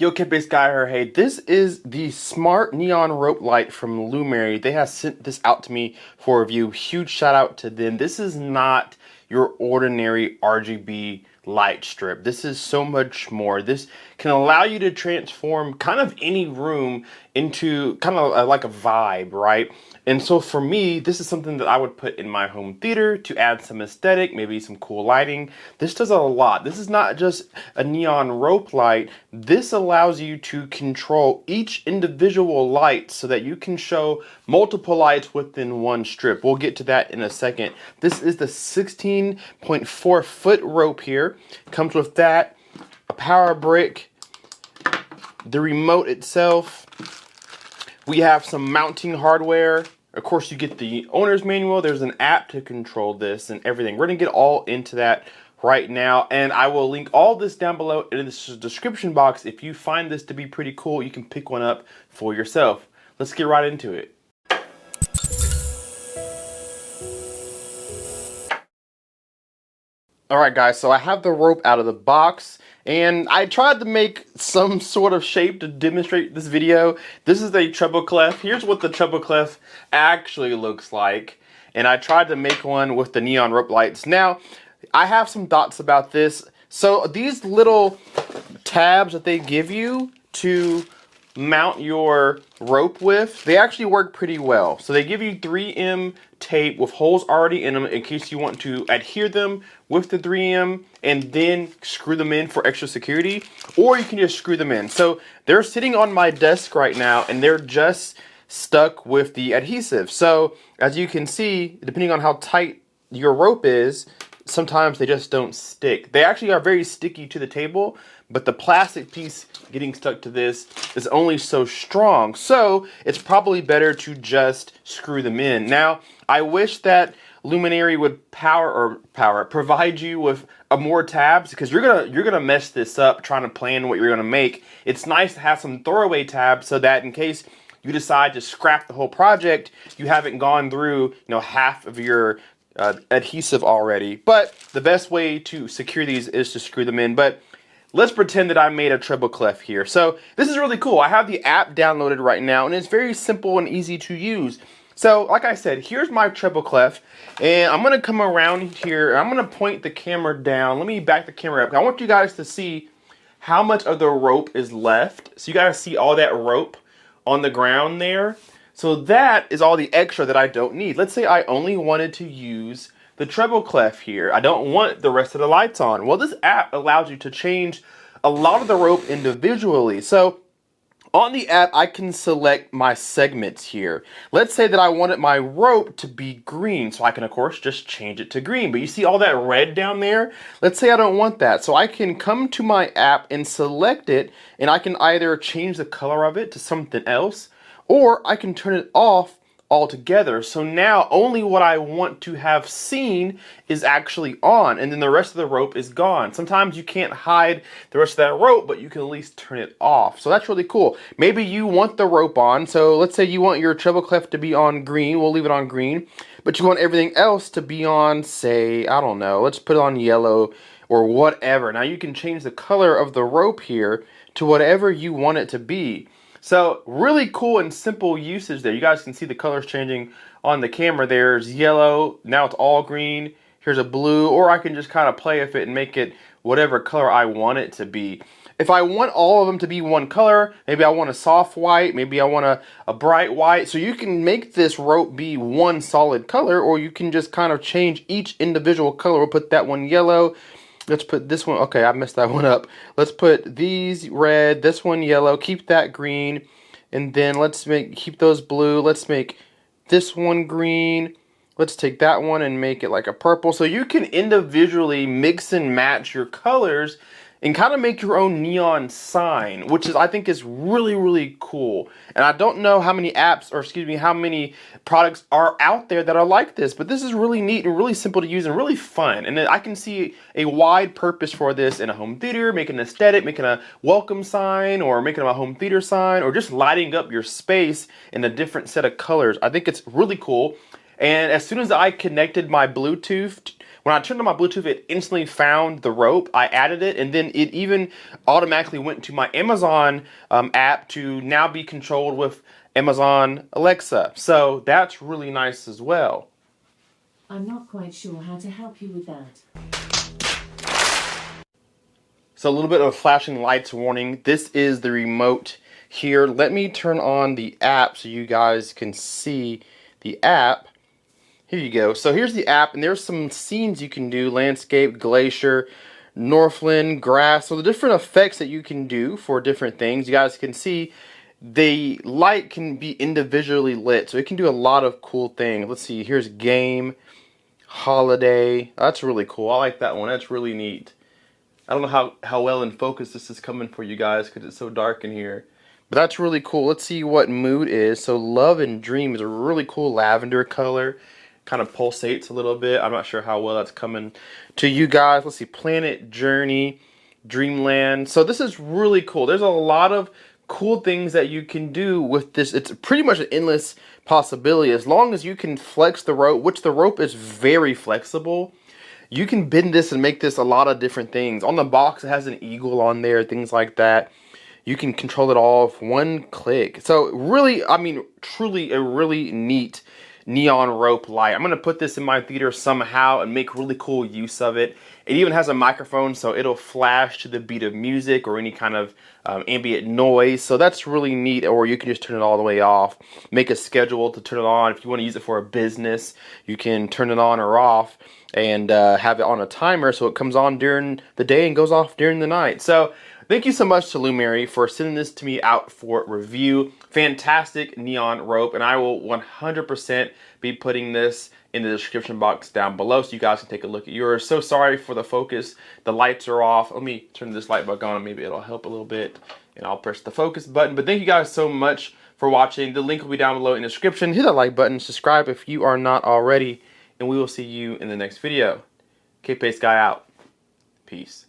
Yo, Kid-Based Guy here. Hey, this is the smart neon rope light from Lumary. They have sent this out to me for review. Huge shout out to them. This is not your ordinary RGB light strip. This is so much more. This can allow you to transform kind of any room into kind of like a vibe, right? And so for me, this is something that I would put in my home theater to add some aesthetic, maybe some cool lighting. This does a lot. This is not just a neon rope light. This allows you to control each individual light so that you can show multiple lights within one strip. We'll get to that in a second. This is the 16.4 foot rope here. Comes with that, a power brick, the remote itself. We have some mounting hardware. Of course, you get the owner's manual. There's an app to control this and everything. We're gonna get all into that right now, and I will link all this down below in the description box. If you find this to be pretty cool, you can pick one up for yourself. Let's get right into it. Alright guys, so I have the rope out of the box, and I tried to make some sort of shape to demonstrate this video. This is a treble clef. Here's what the treble clef actually looks like, and I tried to make one with the neon rope lights. Now, I have some thoughts about this. So these little tabs that they give you to mount your rope with, they actually work pretty well. So they give you 3M tape with holes already in them in case you want to adhere them with the 3M and then screw them in for extra security, or you can just screw them in. So they're sitting on my desk right now and they're just stuck with the adhesive. So as you can see, depending on how tight your rope is, sometimes they just don't stick. They actually are very sticky to the table, but the plastic piece getting stuck to this is only so strong. So it's probably better to just screw them in. Now, I wish that Lumary would provide you with more tabs, because you're gonna mess this up trying to plan what you're gonna make. It's nice to have some throwaway tabs so that in case you decide to scrap the whole project, you haven't gone through half of your adhesive already. But the best way to secure these is to screw them in. But let's pretend that I made a treble clef here. So this is really cool. I have the app downloaded right now, and it's very simple and easy to use. So like I said, here's my treble clef, and I'm gonna come around here, and I'm gonna point the camera down. Let me back the camera up. I want you guys to see how much of the rope is left. So you guys see all that rope on the ground there. So that is all the extra that I don't need. Let's say I only wanted to use the treble clef here. I don't want the rest of the lights on. Well, this app allows you to change a lot of the rope individually. So on the app, I can select my segments here. Let's say that I wanted my rope to be green, so I can, of course, just change it to green. But you see all that red down there? Let's say I don't want that. So I can come to my app and select it, and I can either change the color of it to something else, or I can turn it off altogether. So now only what I want to have seen is actually on, and then the rest of the rope is gone. Sometimes you can't hide the rest of that rope, but you can at least turn it off. So that's really cool. Maybe you want the rope on. So let's say you want your treble clef to be on green. We'll leave it on green. But you want everything else to be on, say, I don't know, let's put it on yellow or whatever. Now you can change the color of the rope here to whatever you want it to be. So really cool and simple usage there. You guys can see the colors changing on the camera. There's yellow, now it's all green. Here's a blue, or I can just kind of play with it and make it whatever color I want it to be. If I want all of them to be one color, maybe I want a soft white, maybe I want a bright white. So you can make this rope be one solid color, or you can just kind of change each individual color. We'll put that one yellow. Let's put this one, okay, I messed that one up. Let's put these red, this one yellow, keep that green, and then let's keep those blue. Let's make this one green. Let's take that one and make it like a purple. So you can individually mix and match your colors and kind of make your own neon sign, which is, I think, is really, really cool. And I don't know how many apps, or excuse me, how many products are out there that are like this, but this is really neat and really simple to use and really fun. And then I can see a wide purpose for this in a home theater, making an aesthetic, making a welcome sign, or making a home theater sign, or just lighting up your space in a different set of colors. I think it's really cool. And as soon as I connected my Bluetooth, when I turned on my Bluetooth, it instantly found the rope. I added it, and then it even automatically went to my Amazon app to now be controlled with Amazon Alexa. So that's really nice as well. I'm not quite sure how to help you with that. So a little bit of a flashing lights warning. This is the remote here. Let me turn on the app so you guys can see the app. Here you go. So here's the app, and there's some scenes you can do: landscape, glacier, Northland, grass. So the different effects that you can do for different things. You guys can see the light can be individually lit, so it can do a lot of cool things. Let's see. Here's game, holiday. That's really cool. I like that one. That's really neat. I don't know how well in focus this is coming for you guys because it's so dark in here. But that's really cool. Let's see what mood is. So love and dream is a really cool lavender color. Kind of pulsates a little bit. I'm not sure how well that's coming to you guys. Let's see. Planet, journey, dreamland. So this is really cool. There's a lot of cool things that you can do with this. It's pretty much an endless possibility as long as you can flex the rope, which the rope is very flexible. You can bend this and make this a lot of different things. On the box, it has an eagle on there, things like that. You can control it all with one click. So really, I mean, truly a really neat neon rope light. I'm going to put this in my theater somehow and make really cool use of it. It even has a microphone, so it'll flash to the beat of music or any kind of ambient noise. So that's really neat. Or you can just turn it all the way off. Make a schedule to turn it on. If you want to use it for a business, you can turn it on or off and have it on a timer so it comes on during the day and goes off during the night. So thank you so much to Lumary for sending this to me out for review. Fantastic neon rope, and I will 100% be putting this in the description box down below so you guys can take a look at yours. So sorry for the focus. The lights are off. Let me turn this light back on and maybe it'll help a little bit, and I'll press the focus button. But thank you guys so much for watching. The link will be down below in the description. Hit that like button, subscribe if you are not already, and we will see you in the next video. K-Pace Guy out. Peace.